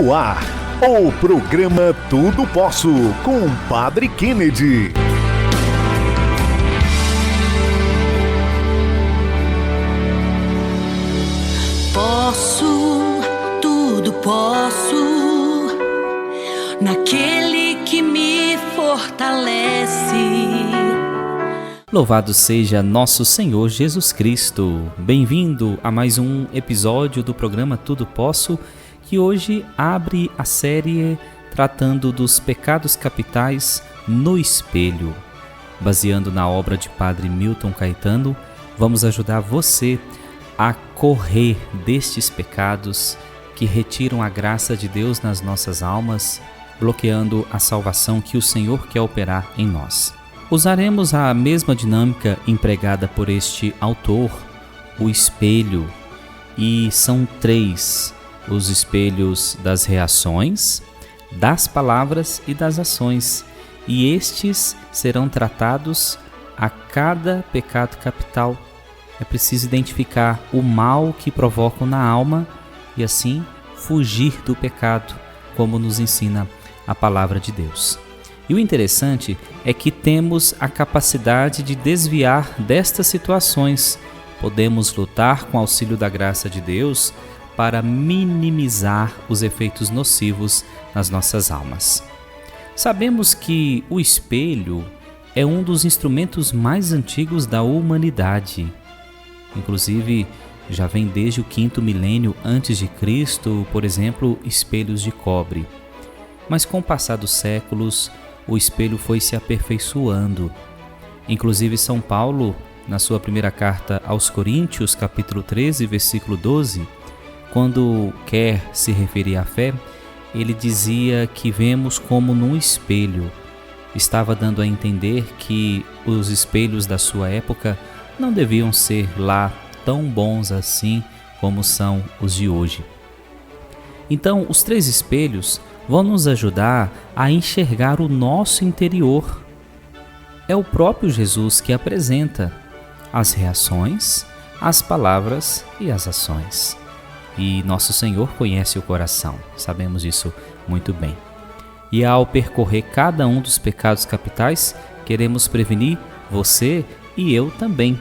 No ar, o programa Tudo Posso, com o Padre Kennedy. Tudo posso, naquele que me fortalece. Louvado seja nosso Senhor Jesus Cristo. Bem-vindo a mais um episódio do programa Tudo Posso, que hoje abre a série tratando dos pecados capitais no espelho. Baseando na obra de Padre Milton Caetano, vamos ajudar você a correr destes pecados que retiram a graça de Deus nas nossas almas, bloqueando a salvação que o Senhor quer operar em nós. Usaremos a mesma dinâmica empregada por este autor, o espelho, e são 3 os espelhos das reações, das palavras e das ações, e estes serão tratados a cada pecado capital. É preciso identificar o mal que provocam na alma e assim fugir do pecado, como nos ensina a palavra de Deus. E o interessante é que temos a capacidade de desviar destas situações. Podemos lutar com o auxílio da graça de Deus para minimizar os efeitos nocivos nas nossas almas. Sabemos que o espelho é um dos instrumentos mais antigos da humanidade. Inclusive, já vem desde o 5º milênio antes de Cristo, por exemplo, espelhos de cobre. Mas com o passar dos séculos, o espelho foi se aperfeiçoando. Inclusive, São Paulo, na sua primeira carta aos Coríntios, capítulo 13, versículo 12, quando quer se referir à fé, ele dizia que vemos como num espelho. Estava dando a entender que os espelhos da sua época não deviam ser lá tão bons assim como são os de hoje. Então, os 3 espelhos vão nos ajudar a enxergar o nosso interior. É o próprio Jesus que apresenta as reações, as palavras e as ações. E nosso Senhor conhece o coração, sabemos isso muito bem. E ao percorrer cada um dos pecados capitais, queremos prevenir você e eu também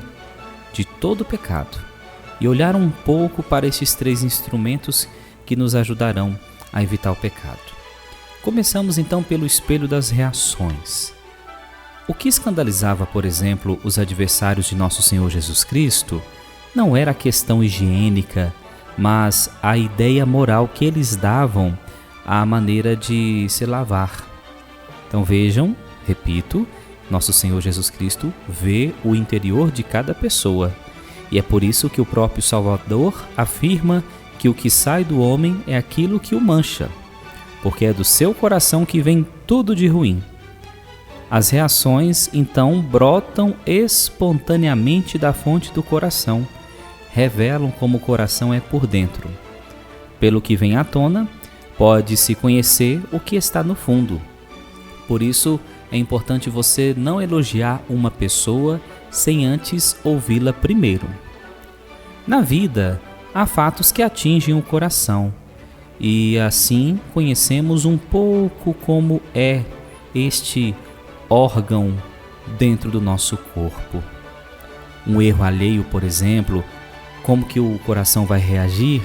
de todo pecado. E olhar um pouco para estes 3 instrumentos que nos ajudarão a evitar o pecado. Começamos então pelo espelho das reações. O que escandalizava, por exemplo, os adversários de nosso Senhor Jesus Cristo não era a questão higiênica, mas a ideia moral que eles davam à maneira de se lavar. Então vejam, repito, nosso Senhor Jesus Cristo vê o interior de cada pessoa. E é por isso que o próprio Salvador afirma que o que sai do homem é aquilo que o mancha, porque é do seu coração que vem tudo de ruim. As reações, então, brotam espontaneamente da fonte do coração, revelam como o coração é por dentro. Pelo que vem à tona, pode-se conhecer o que está no fundo. Por isso, é importante você não elogiar uma pessoa sem antes ouvi-la primeiro. Na vida, há fatos que atingem o coração, e assim conhecemos um pouco como é este órgão dentro do nosso corpo. Um erro alheio, por exemplo, como que o coração vai reagir?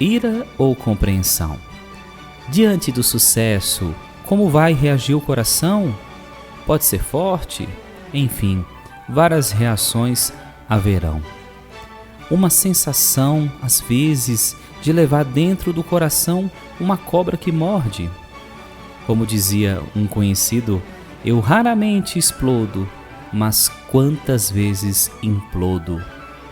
Ira ou compreensão? Diante do sucesso, como vai reagir o coração? Pode ser forte? Enfim, várias reações haverão. Uma sensação, às vezes, de levar dentro do coração uma cobra que morde. Como dizia um conhecido, Eu raramente explodo, mas quantas vezes implodo.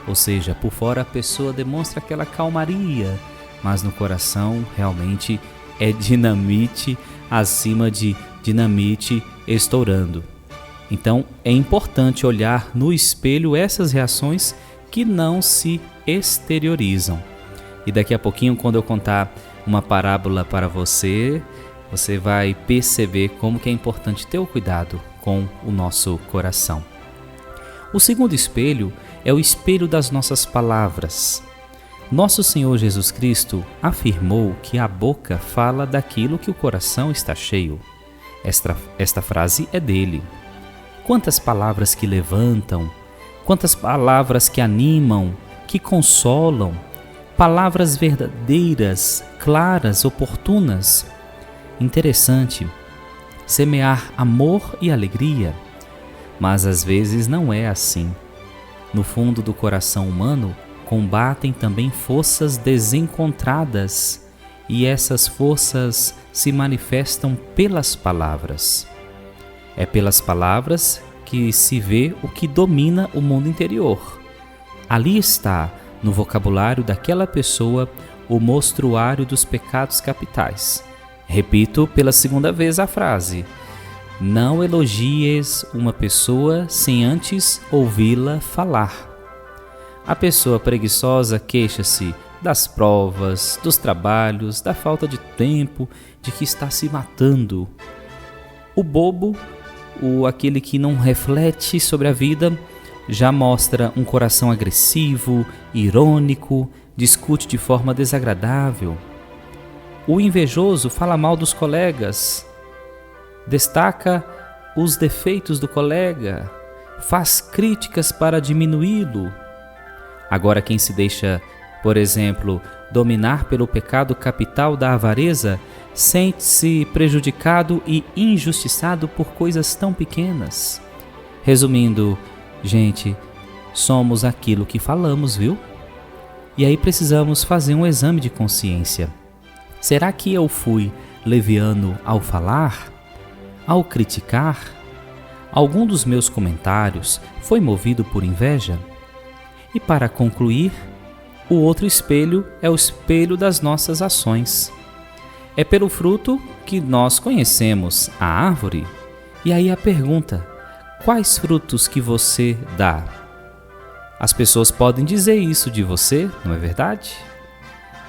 Ou seja, por fora a pessoa demonstra aquela calmaria, mas no coração realmente é dinamite acima de dinamite estourando. Então é importante olhar no espelho essas reações que não se exteriorizam. E daqui a pouquinho, quando eu contar uma parábola para você, você vai perceber como que é importante ter o cuidado com o nosso coração. O segundo espelho é o espelho das nossas palavras. Nosso Senhor Jesus Cristo afirmou que a boca fala daquilo que o coração está cheio. Esta frase é dele. Quantas palavras que levantam, quantas palavras que animam, que consolam, palavras verdadeiras, claras, oportunas. Interessante, semear amor e alegria, mas às vezes não é assim. No fundo do coração humano combatem também forças desencontradas, e essas forças se manifestam pelas palavras. É pelas palavras que se vê o que domina o mundo interior. Ali está, no vocabulário daquela pessoa, o mostruário dos pecados capitais. Repito pela segunda vez a frase: não elogies uma pessoa sem antes ouvi-la falar. A pessoa preguiçosa queixa-se das provas, dos trabalhos, da falta de tempo, de que está se matando. O bobo, aquele que não reflete sobre a vida, já mostra um coração agressivo, irônico, discute de forma desagradável. O invejoso fala mal dos colegas, destaca os defeitos do colega, faz críticas para diminuí-lo. Agora, quem se deixa, por exemplo, dominar pelo pecado capital da avareza, sente-se prejudicado e injustiçado por coisas tão pequenas. Resumindo, gente, somos aquilo que falamos, viu? E aí precisamos fazer um exame de consciência. Será que eu fui leviano ao falar? Ao criticar? Algum dos meus comentários foi movido por inveja? E para concluir, o outro espelho é o espelho das nossas ações. É pelo fruto que nós conhecemos a árvore. E aí a pergunta: quais frutos que você dá? As pessoas podem dizer isso de você, não é verdade?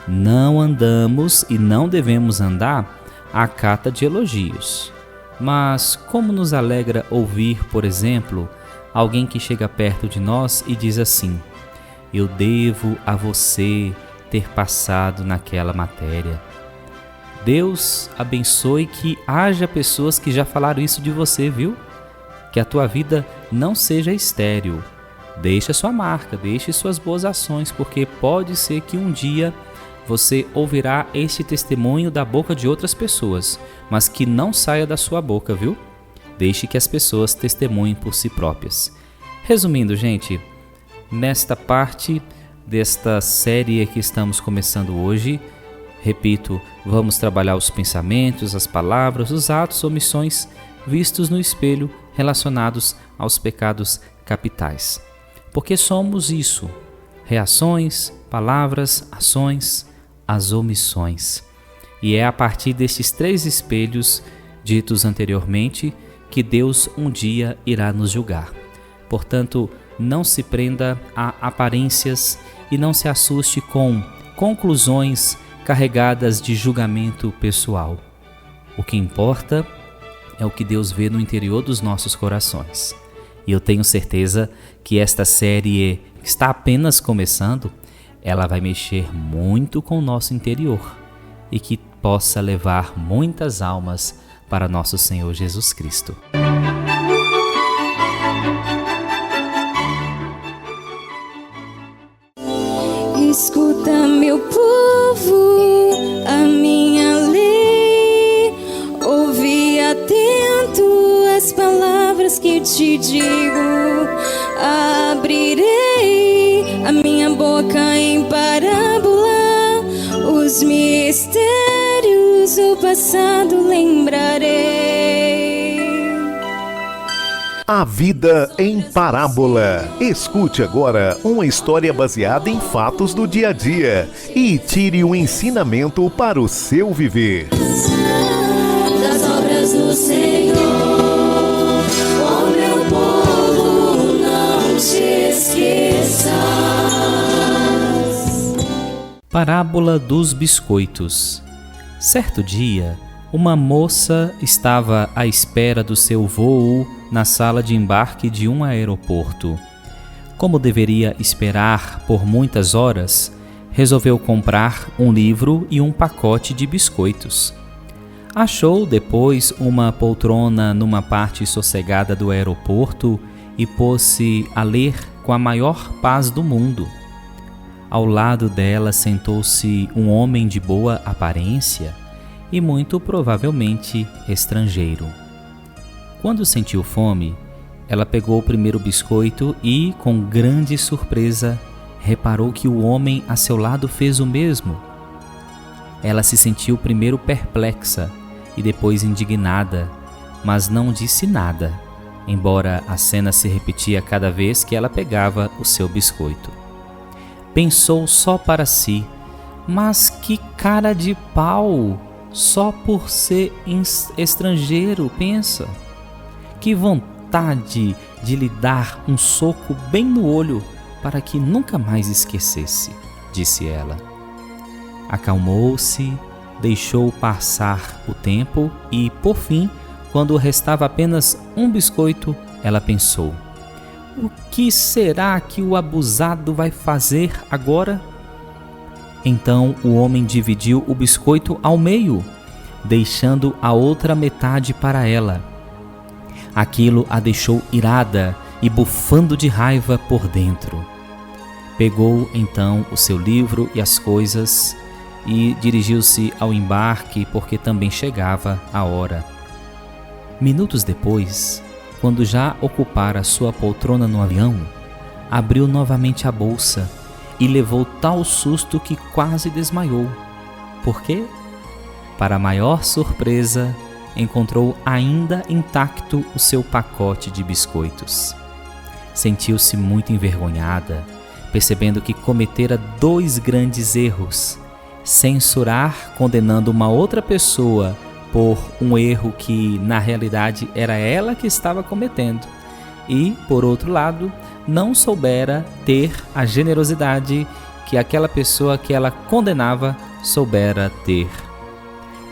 Não andamos e não devemos andar à cata de elogios. Mas como nos alegra ouvir, por exemplo, alguém que chega perto de nós e diz assim: eu devo a você ter passado naquela matéria. Deus abençoe que haja pessoas que já falaram isso de você, viu? Que a tua vida não seja estéril. Deixe a sua marca, deixe suas boas ações, porque pode ser que um dia você ouvirá este testemunho da boca de outras pessoas, mas que não saia da sua boca, viu? Deixe que as pessoas testemunhem por si próprias. Resumindo, gente, nesta parte desta série que estamos começando hoje, repito, vamos trabalhar os pensamentos, as palavras, os atos, omissões vistos no espelho relacionados aos pecados capitais. Porque somos isso: reações, palavras, ações, as omissões. E é a partir destes 3 espelhos ditos anteriormente que Deus um dia irá nos julgar. Portanto, não se prenda a aparências e não se assuste com conclusões carregadas de julgamento pessoal. O que importa é o que Deus vê no interior dos nossos corações. E eu tenho certeza que esta série que está apenas começando, ela vai mexer muito com o nosso interior e que possa levar muitas almas para nosso Senhor Jesus Cristo. Escuta, meu povo, a minha lei. Ouve atento as palavras que te digo. Abrirei a minha boca em parábola, os mistérios do passado lembrarei. A vida em parábola. Escute agora uma história baseada em fatos do dia a dia e tire um ensinamento para o seu viver. Das obras do Senhor, ó meu povo, não te esqueças. Parábola dos biscoitos. Certo dia, uma moça estava à espera do seu voo na sala de embarque de um aeroporto. Como deveria esperar por muitas horas, resolveu comprar um livro e um pacote de biscoitos. Achou depois uma poltrona numa parte sossegada do aeroporto e pôs-se a ler com a maior paz do mundo. Ao lado dela sentou-se um homem de boa aparência e muito provavelmente estrangeiro. Quando sentiu fome, ela pegou o primeiro biscoito e, com grande surpresa, reparou que o homem a seu lado fez o mesmo. Ela se sentiu primeiro perplexa e depois indignada, mas não disse nada, embora a cena se repetia cada vez que ela pegava o seu biscoito. Pensou só para si: mas que cara de pau! Só por ser estrangeiro, pensa. Que vontade de lhe dar um soco bem no olho para que nunca mais esquecesse, disse ela. Acalmou-se, deixou passar o tempo e, por fim, quando restava apenas um biscoito, ela pensou: o que será que o abusado vai fazer agora? Então o homem dividiu o biscoito ao meio, deixando a outra metade para ela. Aquilo a deixou irada e bufando de raiva por dentro. Pegou então o seu livro e as coisas e dirigiu-se ao embarque, porque também chegava a hora. Minutos depois, quando já ocupara sua poltrona no avião, abriu novamente a bolsa e levou tal susto que quase desmaiou. Por quê? Para maior surpresa, encontrou ainda intacto o seu pacote de biscoitos. Sentiu-se muito envergonhada, percebendo que cometera 2 grandes erros: censurar condenando uma outra pessoa por um erro que, na realidade, era ela que estava cometendo, e, por outro lado, não soubera ter a generosidade que aquela pessoa que ela condenava soubera ter.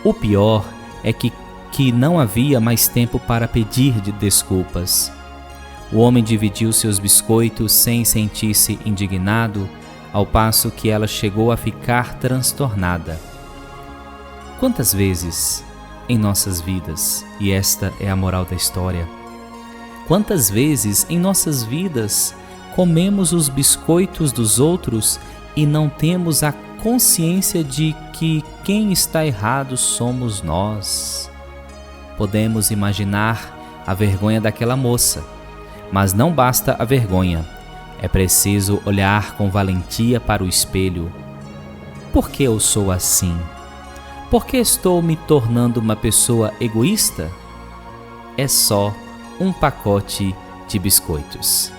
O pior é que não havia mais tempo para pedir desculpas. O homem dividiu seus biscoitos sem sentir-se indignado, ao passo que ela chegou a ficar transtornada. Quantas vezes em nossas vidas, e esta é a moral da história, quantas vezes em nossas vidas comemos os biscoitos dos outros e não temos a consciência de que quem está errado somos nós? Podemos imaginar a vergonha daquela moça, mas não basta a vergonha, é preciso olhar com valentia para o espelho. Por que eu sou assim? Por que estou me tornando uma pessoa egoísta? É só um pacote de biscoitos.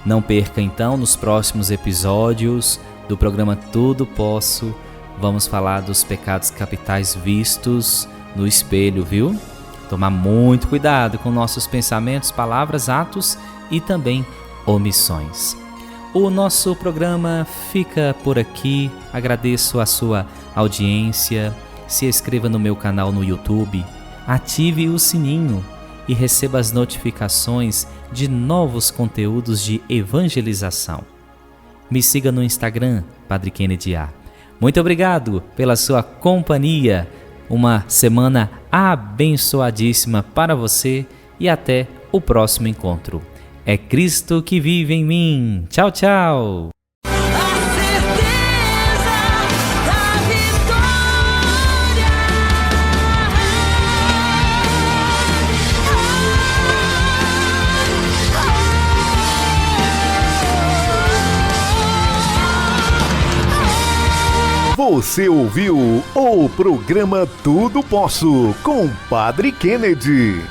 Não perca então nos próximos episódios do programa Tudo Posso. Vamos falar dos pecados capitais vistos no espelho, viu? Tomar muito cuidado com nossos pensamentos, palavras, atos e também omissões. O nosso programa fica por aqui. Agradeço a sua audiência. Se inscreva no meu canal no YouTube, ative o sininho e receba as notificações de novos conteúdos de evangelização. Me siga no Instagram, Padre Kennedy A. Muito obrigado pela sua companhia. Uma semana abençoadíssima para você e até o próximo encontro. É Cristo que vive em mim. Tchau, tchau. Você ouviu o programa Tudo Posso com Padre Kennedy.